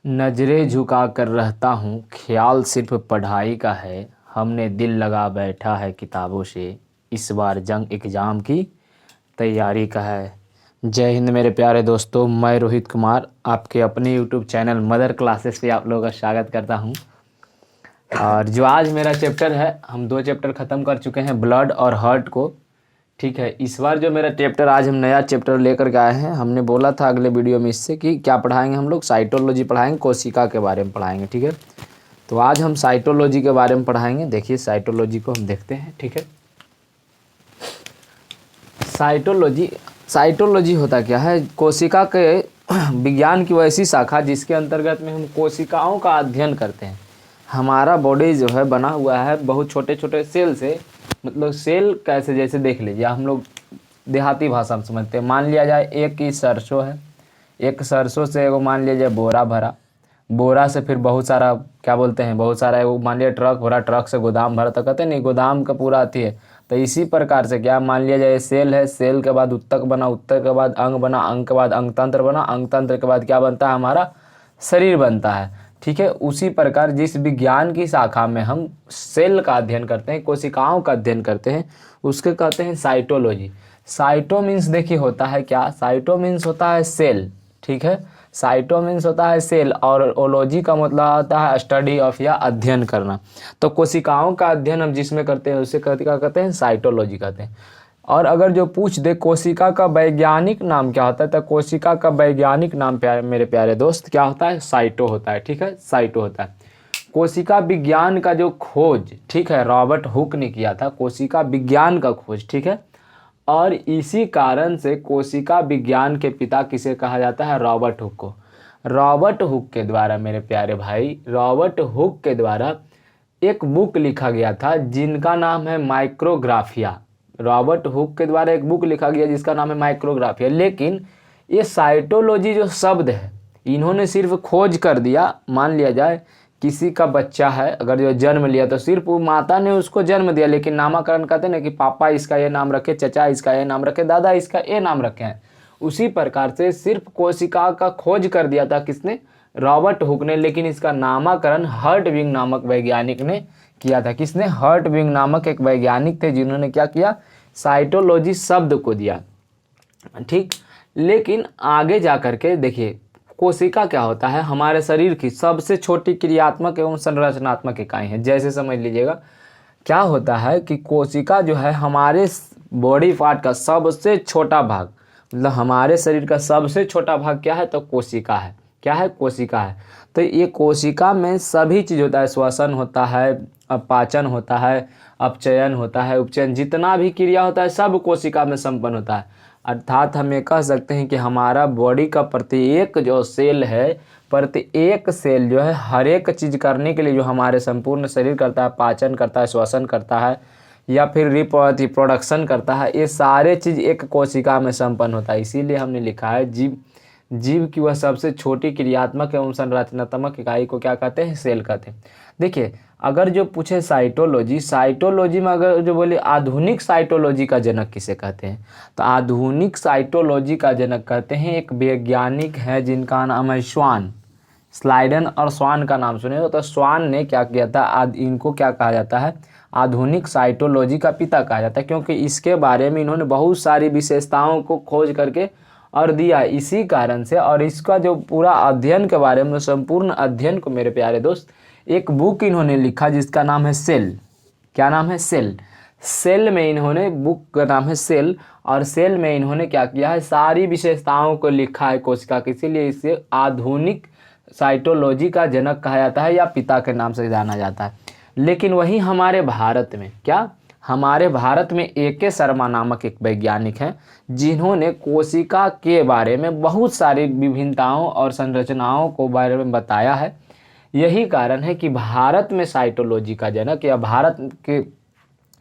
नजरें झुका कर रहता हूँ, ख्याल सिर्फ पढ़ाई का है। हमने दिल लगा बैठा है किताबों से, इस बार जंग एग्ज़ाम की तैयारी का है। जय हिंद मेरे प्यारे दोस्तों, मैं रोहित कुमार आपके अपने यूट्यूब चैनल मदर क्लासेस पे आप लोगों का स्वागत करता हूँ। और जो आज मेरा चैप्टर है, हम 2 चैप्टर ख़त्म कर चुके हैं, ब्लड और हार्ट को। ठीक है, इस बार जो मेरा चैप्टर, आज हम नया चैप्टर लेकर के आए हैं। हमने बोला था अगले वीडियो में इससे कि क्या पढ़ाएंगे हम लोग, साइटोलॉजी पढ़ाएंगे, कोशिका के बारे में पढ़ाएंगे। ठीक है, तो आज हम साइटोलॉजी के बारे में पढ़ाएंगे। देखिए साइटोलॉजी को हम देखते हैं। ठीक है, साइटोलॉजी होता क्या है? कोशिका के विज्ञान की वैसी शाखा जिसके अंतर्गत में हम कोशिकाओं का अध्ययन करते हैं। हमारा बॉडी जो है बना हुआ है बहुत छोटे छोटे सेल से। मतलब सेल कैसे, जैसे देख लीजिए, हम लोग देहाती भाषा में समझते हैं। मान लिया जाए एक ही सरसों है, एक सरसों से एगो मान लिया जाए बोरा भरा, बोरा से फिर बहुत सारा क्या बोलते हैं, बहुत सारा एगो मान लिया ट्रक भरा, ट्रक से गोदाम भरा, तो कहते हैं नहीं गोदाम का पूरा आती है। तो इसी प्रकार से क्या मान लिया जाए सेल है, सेल के बाद उत्तक बना, उत्तक के बाद अंग बना, अंग के बाद अंगतंत्र बना, अंगतंत्र के बाद क्या बनता है, हमारा शरीर बनता है। ठीक है, उसी प्रकार जिस विज्ञान की शाखा में हम सेल का अध्ययन करते हैं, कोशिकाओं का अध्ययन करते हैं, उसके कहते हैं साइटोलॉजी। साइटो मीन्स देखिए होता है क्या, साइटो मीन्स होता है सेल। ठीक है, साइटो मीन्स होता है सेल, और ओलॉजी का मतलब होता है स्टडी ऑफ या अध्ययन करना। तो कोशिकाओं का अध्ययन हम जिसमें करते हैं उसे क्या कहते हैं, साइटोलॉजी कहते हैं। और अगर जो पूछ दे कोशिका का वैज्ञानिक नाम क्या होता है, तो कोशिका का वैज्ञानिक नाम मेरे प्यारे दोस्त क्या होता है, साइटो होता है। ठीक है, साइटो होता है। कोशिका विज्ञान का जो खोज, ठीक है, रॉबर्ट हुक ने किया था, कोशिका विज्ञान का खोज। ठीक है, और इसी कारण से कोशिका विज्ञान के पिता किसे कहा जाता है, रॉबर्ट हुक को। रॉबर्ट हुक के द्वारा मेरे प्यारे भाई, रॉबर्ट हुक के द्वारा एक बुक लिखा गया था जिनका नाम है माइक्रोग्राफिया। रॉबर्ट हुक के द्वारा एक बुक लिखा गया जिसका नाम है माइक्रोग्राफिया। लेकिन ये साइटोलॉजी जो शब्द है, इन्होंने सिर्फ खोज कर दिया। मान लिया जाए किसी का बच्चा है, अगर जो जन्म लिया तो सिर्फ वो माता ने उसको जन्म दिया, लेकिन नामकरण कहते हैं ना कि पापा इसका ये नाम रखे, चचा इसका ये नाम रखे, दादा इसका ये नाम रखे हैं। उसी प्रकार से सिर्फ कोशिका का खोज कर दिया था किसने, रॉबर्ट हुक ने। लेकिन इसका नामकरण हर्टविग नामक वैज्ञानिक ने किया था। किसने, हर्टविग नामक एक वैज्ञानिक थे जिन्होंने क्या किया, साइटोलॉजी शब्द को दिया। ठीक, लेकिन आगे जा करके देखिए कोशिका क्या होता है, हमारे शरीर की सबसे छोटी क्रियात्मक एवं संरचनात्मक इकाई है। जैसे समझ लीजिएगा क्या होता है कि कोशिका जो है हमारे बॉडी पार्ट का सबसे छोटा भाग, मतलब हमारे शरीर का सबसे छोटा भाग क्या है, तो कोशिका है। क्या है, कोशिका है। तो ये कोशिका में सभी चीज़ होता है, श्वसन होता है, पाचन होता है, अपचयन होता है, उपचयन, जितना भी क्रिया होता है सब कोशिका में संपन्न होता है। अर्थात हम ये कह सकते हैं कि हमारा बॉडी का प्रत्येक जो सेल है, प्रत्येक सेल जो है हर एक चीज़ करने के लिए जो हमारे संपूर्ण शरीर करता है, पाचन करता है, श्वसन करता है, या फिर रिप्रोडक्शन करता है, ये सारे चीज़ एक कोशिका में संपन्न होता है। इसीलिए हमने लिखा है जीव की वह सबसे छोटी क्रियात्मक एवं संरचनात्मक इकाई को क्या कहते हैं, सेल कहते हैं। देखिए अगर जो पूछे साइटोलॉजी में अगर जो बोले आधुनिक साइटोलॉजी का जनक किसे कहते हैं, तो आधुनिक साइटोलॉजी का जनक कहते हैं एक वैज्ञानिक है जिनका नाम है स्वान। स्लाइडन और स्वान का नाम सुने हो, तो स्वान ने क्या किया था, इनको क्या कहा जाता है, आधुनिक साइटोलॉजी का पिता कहा जाता है, क्योंकि इसके बारे में इन्होंने बहुत सारी विशेषताओं को खोज करके और दिया। इसी कारण से, और इसका जो पूरा अध्ययन के बारे में, संपूर्ण अध्ययन को मेरे प्यारे दोस्त, एक बुक इन्होंने लिखा जिसका नाम है सेल। क्या नाम है, सेल। सेल में इन्होंने, बुक का नाम है सेल, और सेल में इन्होंने क्या किया है, सारी विशेषताओं को लिखा है कोशिका की। इसीलिए इसे आधुनिक साइटोलॉजी का जनक कहा जाता है या पिता के नाम से जाना जाता है। लेकिन वही हमारे भारत में क्या, हमारे भारत में ए.के. शर्मा नामक एक वैज्ञानिक हैं जिन्होंने कोशिका के बारे में बहुत सारी विभिन्नताओं और संरचनाओं को बारे में बताया है। यही कारण है कि भारत में साइटोलॉजी का जनक या भारत के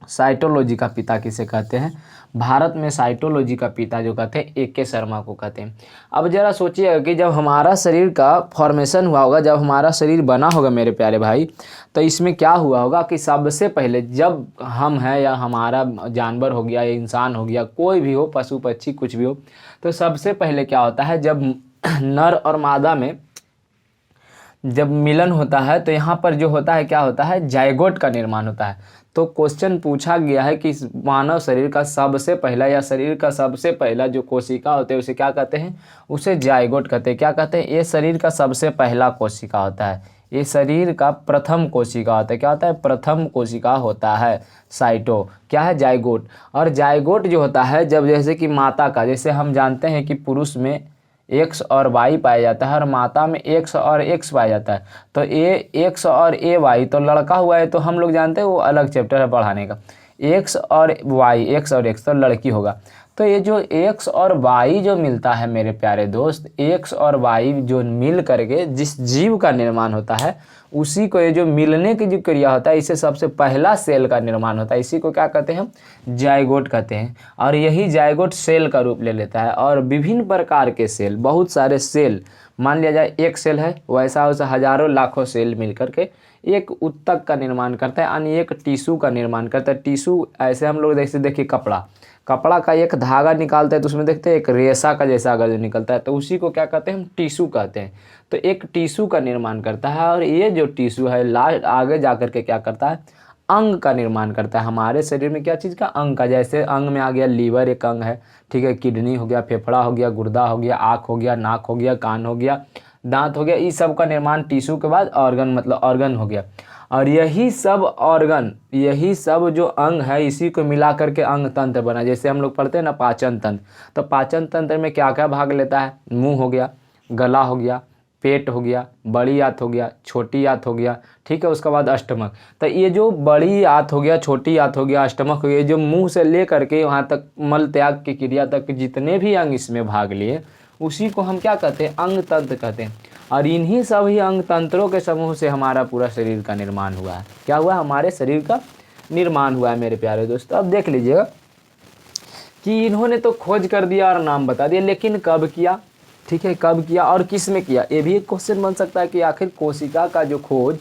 साइटोलॉजी का पिता किसे कहते हैं, भारत में साइटोलॉजी का पिता जो कहते हैं ए.के. शर्मा को कहते हैं। अब जरा सोचिएगा कि जब हमारा शरीर का फॉर्मेशन हुआ होगा, जब हमारा शरीर बना होगा मेरे प्यारे भाई, तो इसमें क्या हुआ होगा कि सबसे पहले जब हम हैं या हमारा जानवर हो गया या इंसान हो गया, कोई भी हो, पशु पक्षी कुछ भी हो, तो सबसे पहले क्या होता है, जब नर और मादा में जब मिलन होता है तो यहाँ पर जो होता है क्या होता है, जाइगोट का निर्माण होता है। तो क्वेश्चन पूछा गया है कि मानव शरीर का सबसे पहला या शरीर का सबसे पहला जो कोशिका होते हैं उसे क्या कहते हैं, उसे जाइगोट कहते हैं। क्या कहते हैं, ये शरीर का सबसे पहला कोशिका होता है, ये शरीर का प्रथम कोशिका होता है। क्या होता है, प्रथम कोशिका होता है। साइटो क्या है, जाइगोट। और जाइगोट जो होता है जब जैसे कि माता का, जैसे हम जानते हैं कि पुरुष में एक्स और वाई पाया जाता है और माता में एक्स और एक्स पाया जाता है। तो ए एक्स और ए वाई तो लड़का हुआ है, तो हम लोग जानते हैं वो अलग चैप्टर है पढ़ाने का। एक्स और वाई, एक्स और एक्स तो लड़की होगा। तो ये जो एक्स और वाई जो मिलता है मेरे प्यारे दोस्त, एक्स और वाई जो मिल करके जिस जीव का निर्माण होता है, उसी को ये जो मिलने की जो क्रिया होता है, इससे सबसे पहला सेल का निर्माण होता है। इसी को क्या कहते हैं, हम जाइगोट कहते हैं। और यही जाइगोट सेल का रूप ले लेता है और विभिन्न प्रकार के सेल, बहुत सारे सेल, मान लिया जाए एक सेल है, वैसा वैसा हजारों लाखों सेल मिल करके एक उत्तक का निर्माण करता है, यानी एक टिश्यू का निर्माण करता है। टिश्यू ऐसे हम लोग जैसे देखिए कपड़ा का एक धागा निकालते हैं तो उसमें देखते हैं एक रेशा का जैसा अगर जो निकलता है, तो उसी को क्या कहते हैं, हम टिश्यू कहते हैं। तो एक टिश्यू का निर्माण करता है और ये जो टिश्यू है लास्ट आगे जा कर के क्या करता है, अंग का निर्माण करता है। हमारे शरीर में क्या चीज़ का, अंग का। जैसे अंग में आ गया लीवर, एक अंग है, ठीक है, किडनी हो गया, फेफड़ा हो गया, गुर्दा हो गया, आँख हो गया, नाक हो गया, कान हो गया, दांत हो गया। इस सब का निर्माण टिश्यू के बाद ऑर्गन, मतलब ऑर्गन हो गया। और यही सब ऑर्गन, यही सब जो अंग है, इसी को मिला करके अंग तंत्र बना। जैसे हम लोग पढ़ते हैं ना पाचन तंत्र, तो पाचन तंत्र में क्या क्या भाग लेता है, मुंह हो गया, गला हो गया, पेट हो गया, बड़ी आंत हो गया, छोटी आंत हो गया, ठीक है, उसके बाद अष्टमक। तो ये जो बड़ी आंत हो गया, छोटी आंत हो गया, अष्टमक हो गया, जो मुंह से ले करके वहाँ तक मल त्याग की क्रिया तक जितने भी अंग इसमें भाग लिए, उसी को हम क्या कहते हैं, अंग तंत्र कहते हैं। और इन्हीं सभी अंग तंत्रों के समूह से हमारा पूरा शरीर का निर्माण हुआ है। क्या हुआ, हमारे शरीर का निर्माण हुआ है मेरे प्यारे दोस्तों। अब देख लीजिएगा कि इन्होंने तो खोज कर दिया और नाम बता दिया, लेकिन कब किया, ठीक है, कब किया और किस में किया। ये भी एक क्वेश्चन बन सकता है कि आखिर कोशिका का जो खोज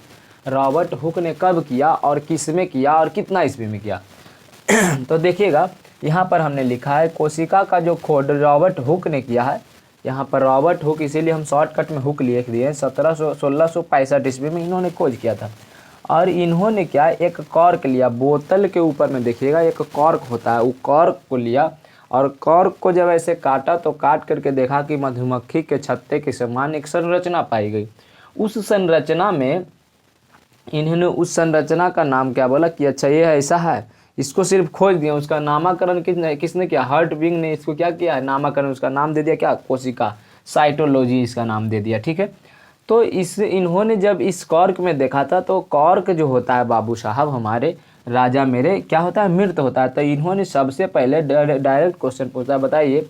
रॉबर्ट हुक ने कब किया और किस में किया और कितना ईस्वी में किया। तो देखिएगा यहाँ पर हमने लिखा है कोशिका का जो खोज रॉबर्ट हुक ने किया है। यहाँ पर रॉबर्ट हुक, इसीलिए हम शॉर्टकट में हुक लिख दिए। 1665 ईस्वी में इन्होंने खोज किया था। और इन्होंने क्या, एक कॉर्क लिया, बोतल के ऊपर में देखिएगा एक कॉर्क होता है, वो कॉर्क को लिया और कॉर्क को जब ऐसे काटा तो काट करके देखा कि मधुमक्खी के छत्ते के समान एक संरचना पाई गई। उस संरचना में इन्होंने उस संरचना का नाम क्या बोला कि अच्छा ये ऐसा है, इसको सिर्फ खोज दिया। उसका नामकरण किसने किया, हर्टविग ने इसको क्या किया है, नामकरण, उसका नाम दे दिया क्या, कोशिका, साइटोलॉजी इसका नाम दे दिया, ठीक है। तो इन्होंने जब इस कॉर्क में देखा था, तो कॉर्क जो होता है बाबू साहब हमारे राजा मेरे, क्या होता है, मृत होता है। तो इन्होंने सबसे पहले डायरेक्ट क्वेश्चन पूछा, बताइए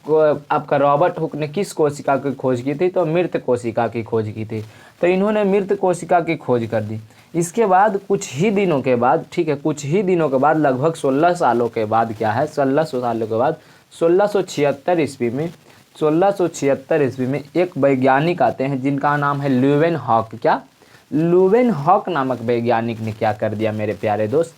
आपका रॉबर्ट हुक ने किस कोशिका की खोज की थी, तो मृत कोशिका की खोज की थी। तो इन्होंने मृत कोशिका की खोज कर दी। इसके बाद कुछ ही दिनों के बाद, ठीक है, कुछ ही दिनों के बाद, लगभग 16 सालों के बाद क्या है, 1600 सालों के बाद 1676 ईस्वी में, 1676 ईस्वी में एक वैज्ञानिक आते हैं जिनका नाम है ल्यूवेन हॉक। क्या, ल्यूवेन हॉक नामक वैज्ञानिक ने क्या कर दिया मेरे प्यारे दोस्त,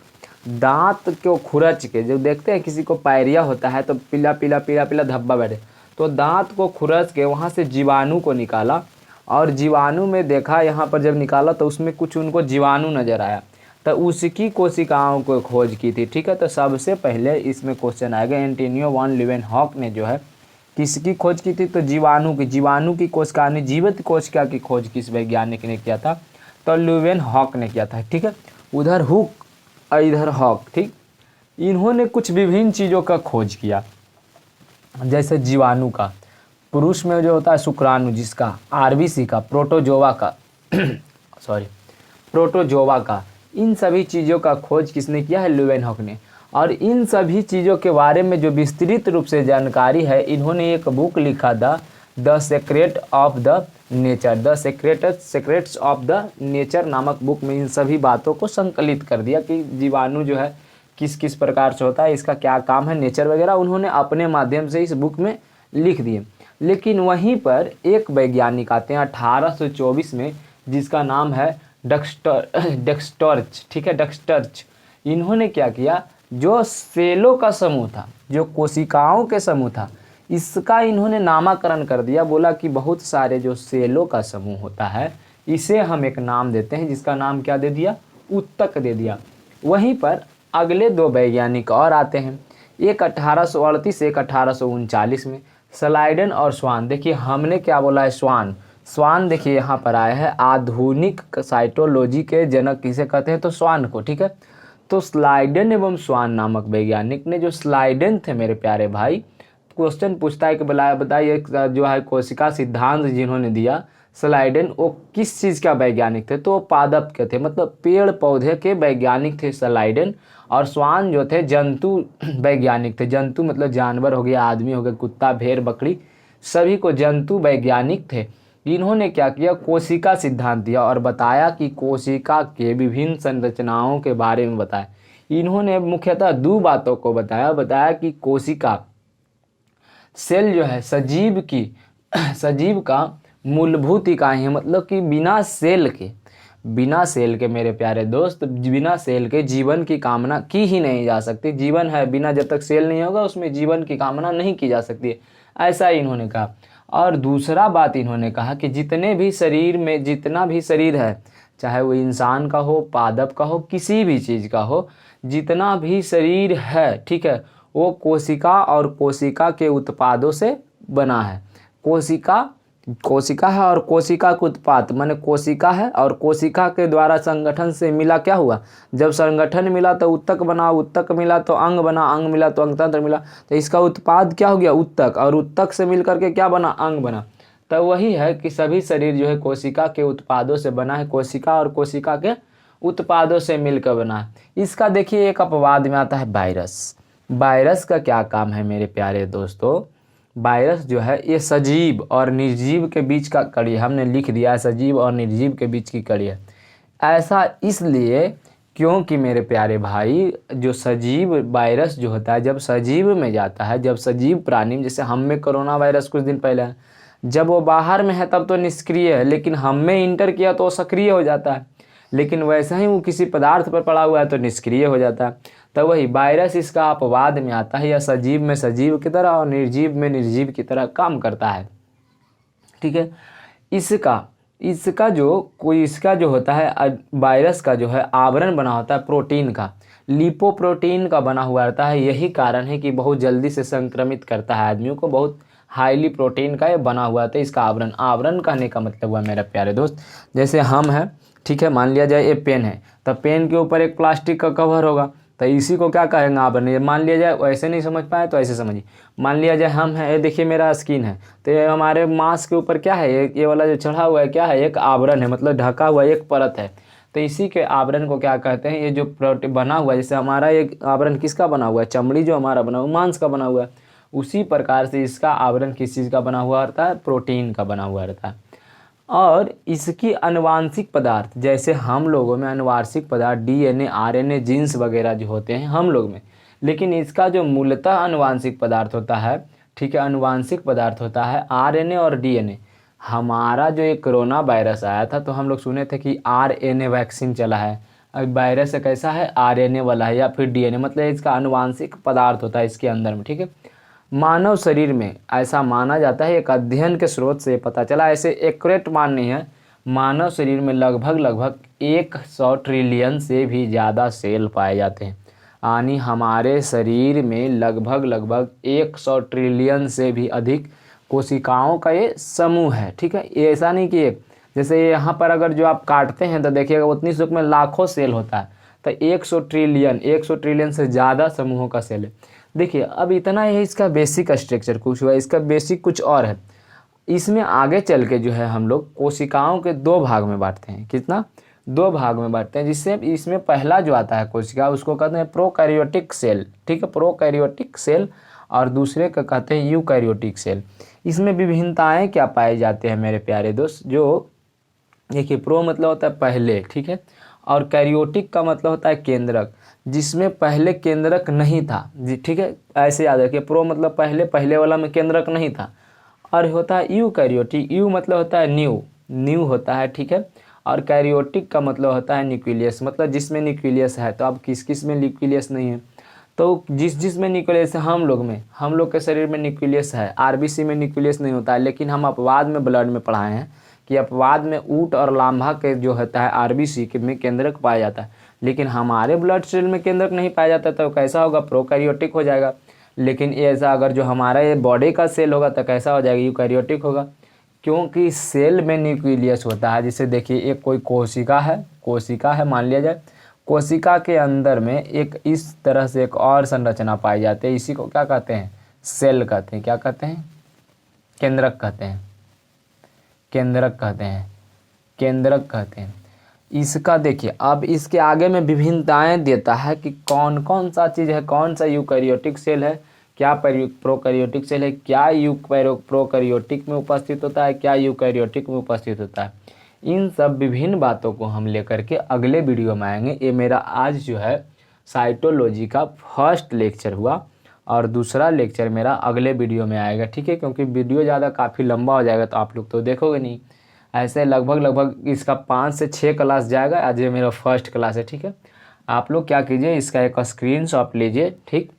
दांत को खुरच के, जो देखते हैं किसी को पायरिया होता है तो पीला पीला पीला पीला धब्बा बैठे, तो दांत को खुरच के वहाँ से जीवाणु को निकाला। और जीवाणु में देखा, यहाँ पर जब निकाला तो उसमें कुछ उनको जीवाणु नजर आया, तो उसकी कोशिकाओं को खोज की थी, ठीक है। तो सबसे पहले इसमें क्वेश्चन आएगा, एंटोनियो वॉन ल्यूवेनहॉक ने जो है किसकी खोज की थी, तो जीवाणु की कोशिका, जीवित कोशिका की खोज किस वैज्ञानिक ने किया था, तो ल्यूवेनहॉक ने किया था, ठीक है। उधर हुक और इधर हॉक, ठीक। इन्होंने कुछ विभिन्न चीज़ों का खोज किया, जैसे जीवाणु का, पुरुष में जो होता है शुक्राणु, जिसका आरबीसी का, प्रोटोजोआ का प्रोटोजोआ का, इन सभी चीज़ों का खोज किसने किया है, ल्यूवेनहॉक ने। और इन सभी चीज़ों के बारे में जो विस्तृत रूप से जानकारी है, इन्होंने एक बुक लिखा the secret of the nature, the secrets of the nature नामक बुक में इन सभी बातों को संकलित कर दिया कि जीवाणु जो है किस किस प्रकार से होता है, इसका क्या काम है, नेचर वगैरह उन्होंने अपने माध्यम से इस बुक में लिख दिए। लेकिन वहीं पर एक वैज्ञानिक आते हैं 1824 में, जिसका नाम है डेक्सटर्च, ठीक है, डेक्सटर्च। इन्होंने क्या किया, जो सेलों का समूह था, जो कोशिकाओं के समूह था, इसका इन्होंने नामकरण कर दिया। बोला कि बहुत सारे जो सेलों का समूह होता है, इसे हम एक नाम देते हैं, जिसका नाम क्या दे दिया, उत्तक दे दिया। वहीं पर अगले दो वैज्ञानिक और आते हैं, एक 1838, एक 1839 में, स्लाइडन और स्वान। देखिए हमने क्या बोला है, स्वान। स्वान देखिए यहाँ पर आया है, आधुनिक साइटोलॉजी के जनक किसे कहते हैं, तो स्वान को, ठीक है। तो स्लाइडन एवं स्वान नामक वैज्ञानिक ने, जो स्लाइडन थे मेरे प्यारे भाई, क्वेश्चन पूछता है कि बताइए जो है कोशिका सिद्धांत जिन्होंने दिया, स्लाइडन, वो किस चीज़ का वैज्ञानिक थे, तो वो पादप के थे, मतलब पेड़ पौधे के वैज्ञानिक थे स्लाइडन। और स्वान जो थे जंतु वैज्ञानिक थे, जंतु मतलब जानवर हो गया, आदमी हो गया, कुत्ता, भेड़, बकरी, सभी को जंतु वैज्ञानिक थे। इन्होंने क्या किया, कोशिका सिद्धांत दिया और बताया कि कोशिका के विभिन्न संरचनाओं के बारे में बताया। इन्होंने मुख्यतः दो बातों को बताया कि कोशिका, सेल जो है सजीव की सजीव का मूलभूत इकाई है, मतलब कि बिना सेल के मेरे प्यारे दोस्त, बिना सेल के जीवन की कामना की ही नहीं जा सकती। जीवन है, बिना जब तक सेल नहीं होगा उसमें जीवन की कामना नहीं की जा सकती, ऐसा इन्होंने कहा। और दूसरा बात इन्होंने कहा कि जितना भी शरीर है, चाहे वो इंसान का हो, पादप का हो, किसी भी चीज़ का हो, जितना भी शरीर है, ठीक है, वो कोशिका और कोशिका के उत्पादों से बना है। कोशिका है और कोशिका के उत्पाद, माने कोशिका है और कोशिका के द्वारा संगठन से मिला, क्या हुआ, जब संगठन मिला तो उत्तक बना, उत्तक मिला तो अंग बना, अंग मिला तो अंगतंत्र मिला, तो इसका उत्पाद क्या हो गया, उत्तक, और उत्तक से मिल करके क्या बना, अंग बना। तो वही है कि सभी शरीर जो है कोशिका के उत्पादों से बना है, कोशिका और कोशिका के उत्पादों से मिलकर बना है। इसका देखिए एक अपवाद में आता है वायरस। वायरस का क्या काम है मेरे प्यारे दोस्तों, वायरस जो है ये सजीव और निर्जीव के बीच का कड़ी है, हमने लिख दिया है सजीव और निर्जीव के बीच की कड़ी है। ऐसा इसलिए क्योंकि मेरे प्यारे भाई, जो सजीव वायरस जो होता है, जब सजीव में जाता है, जब सजीव प्राणी, जैसे हम में कोरोना वायरस कुछ दिन पहले है, जब वो बाहर में है तब तो निष्क्रिय है, लेकिन हम में इंटर किया तो सक्रिय हो जाता है। लेकिन वैसे ही वो किसी पदार्थ पर पड़ा हुआ है तो निष्क्रिय हो जाता है। तो वही वायरस इसका अपवाद में आता है, या सजीव में सजीव की तरह और निर्जीव में निर्जीव की तरह काम करता है, ठीक है। इसका जो होता है, वायरस का जो है आवरण बना होता है प्रोटीन का, लिपोप्रोटीन का बना हुआ रहता है। यही कारण है कि बहुत जल्दी से संक्रमित करता है आदमियों को, बहुत हाईली प्रोटीन का ये बना हुआ था इसका आवरण कहने का मतलब हुआ मेरा प्यारे दोस्त, जैसे हम हैं, ठीक है, मान लिया जाए ये पेन है, तो पेन के ऊपर एक प्लास्टिक का कवर होगा, तो इसी को क्या कहेंगे, आवरण। ये मान लिया जाए, ऐसे नहीं समझ पाए तो ऐसे समझिए, मान लिया जाए हम हैं, ये देखिए मेरा स्किन है, तो ये हमारे मांस के ऊपर क्या है, ये वाला जो चढ़ा हुआ है क्या है, एक आवरण है, मतलब ढका हुआ एक परत है। तो इसी के आवरण को क्या कहते हैं, ये जो प्रोटीन बना हुआ है, जैसे हमारा एक आवरण किसका बना हुआ है, चमड़ी जो हमारा बना हुआ मांस का बना हुआ है, उसी प्रकार से इसका आवरण किस चीज़ का बना हुआ रहता है, प्रोटीन का बना हुआ रहता है। और इसकी आनुवांशिक पदार्थ, जैसे हम लोगों में आनुवांशिक पदार्थ डीएनए, आरएनए, जीन्स वगैरह जो होते हैं हम लोग में, लेकिन इसका जो मूलतः आनुवांशिक पदार्थ होता है, ठीक है, आनुवांशिक पदार्थ होता है आरएनए और डीएनए। हमारा जो ये कोरोना वायरस आया था तो हम लोग सुने थे कि आरएनए वैक्सीन चला है, अब वायरस कैसा है, आरएनए वाला है या फिर डीएनए, मतलब इसका आनुवांशिक पदार्थ होता है इसके अंदर में, ठीक है। मानव शरीर में ऐसा माना जाता है, एक अध्ययन के स्रोत से पता चला, ऐसे एक्यूरेट मान नहीं है, मानव शरीर में लगभग 100 ट्रिलियन से भी ज़्यादा सेल पाए जाते हैं। यानी हमारे शरीर में लगभग 100 ट्रिलियन से भी अधिक कोशिकाओं का ये समूह है, ठीक है। ये ऐसा नहीं कि एक, जैसे यहाँ पर अगर जो आप काटते हैं तो देखिएगा उतनी सूख में लाखों सेल होता है, तो 100 ट्रिलियन से ज़्यादा समूहों का सेल है। देखिए अब इतना ही इसका बेसिक स्ट्रक्चर कुछ हुआ, इसका बेसिक कुछ और है। इसमें आगे चल के जो है हम लोग कोशिकाओं के दो भाग में बांटते हैं, कितना, दो भाग में बांटते हैं, जिससे इसमें पहला जो आता है कोशिका उसको कहते हैं प्रोकैरियोटिक सेल, ठीक है, प्रोकैरियोटिक सेल, और दूसरे का कहते हैं यूकैरियोटिक सेल। इसमें विभिन्नताएं क्या पाए जाते हैं मेरे प्यारे दोस्त, जो देखिए प्रो मतलब होता है पहले, ठीक है, और कैरियोटिक का मतलब होता है केंद्रक, जिसमें पहले केंद्रक नहीं था जी, ठीक है, ऐसे याद रखिए, प्रो मतलब पहले वाला में केंद्रक नहीं था। और होता है यूकैरियोटिक, यू मतलब होता है न्यू होता है, ठीक है, और कैरियोटिक का मतलब होता है न्यूक्लियस, मतलब जिसमें न्यूक्लियस है। तो अब किस में न्यूक्लियस नहीं है, तो जिसमें न्यूक्लियस है, हम लोग के शरीर में न्यूक्लियस है, आरबीसी में न्यूक्लियस नहीं होता है, लेकिन हम अपवाद में ब्लड में पढ़ाए हैं कि अपवाद में ऊट और लांभा के जो होता है आरबीसी के में केंद्रक पाया जाता है, लेकिन हमारे ब्लड सेल में केंद्रक नहीं पाया जाता, तो कैसा होगा, प्रोकैरियोटिक हो जाएगा। लेकिन ये ऐसा अगर जो हमारा ये बॉडी का सेल होगा तो कैसा हो जाएगा, यूकैरियोटिक होगा, क्योंकि सेल में न्यूक्लियस होता है। जिसे देखिए एक कोई कोशिका है मान लिया जाए, कोशिका के अंदर में एक इस तरह से एक और संरचना पाई जाती है, इसी को क्या कहते हैं, सेल कहते हैं। क्या कहते हैं, केंद्रक कहते हैं, केंद्रक कहते हैं। इसका देखिए अब इसके आगे में विभिन्नताएं देता है कि कौन कौन सा चीज़ है, कौन सा यूकैरियोटिक सेल है, क्या प्रोकैरियोटिक सेल है, क्या प्रोकैरियोटिक में उपस्थित होता है, क्या यूकैरियोटिक में उपस्थित होता है। इन सब विभिन्न बातों को हम लेकर के अगले वीडियो में आएंगे। ये मेरा आज जो है साइटोलॉजी का फर्स्ट लेक्चर हुआ और दूसरा लेक्चर मेरा अगले वीडियो में आएगा, ठीक है, क्योंकि वीडियो ज़्यादा काफ़ी लंबा हो जाएगा तो आप लोग तो देखोगे नहीं। ऐसे लगभग इसका 5 से 6 क्लास जाएगा। आज ये मेरा फर्स्ट क्लास है, ठीक है। आप लोग क्या कीजिए, इसका एक स्क्रीनशॉट लीजिए, ठीक।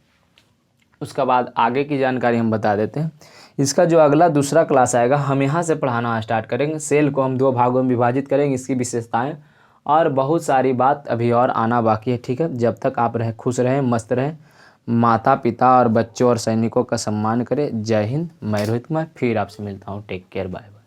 उसके बाद आगे की जानकारी हम बता देते हैं। इसका जो अगला दूसरा क्लास आएगा हम यहाँ से पढ़ाना स्टार्ट करेंगे। सेल को हम 2 भागों में विभाजित करेंगे, इसकी विशेषताएं और बहुत सारी बात अभी और आना बाकी है, ठीक है। जब तक आप खुश रहें, मस्त रहें, माता पिता और बच्चों और सैनिकों का सम्मान करें। जय हिंद, मैं रोहित कुमार, फिर आपसे मिलता हूँ। Take care, bye.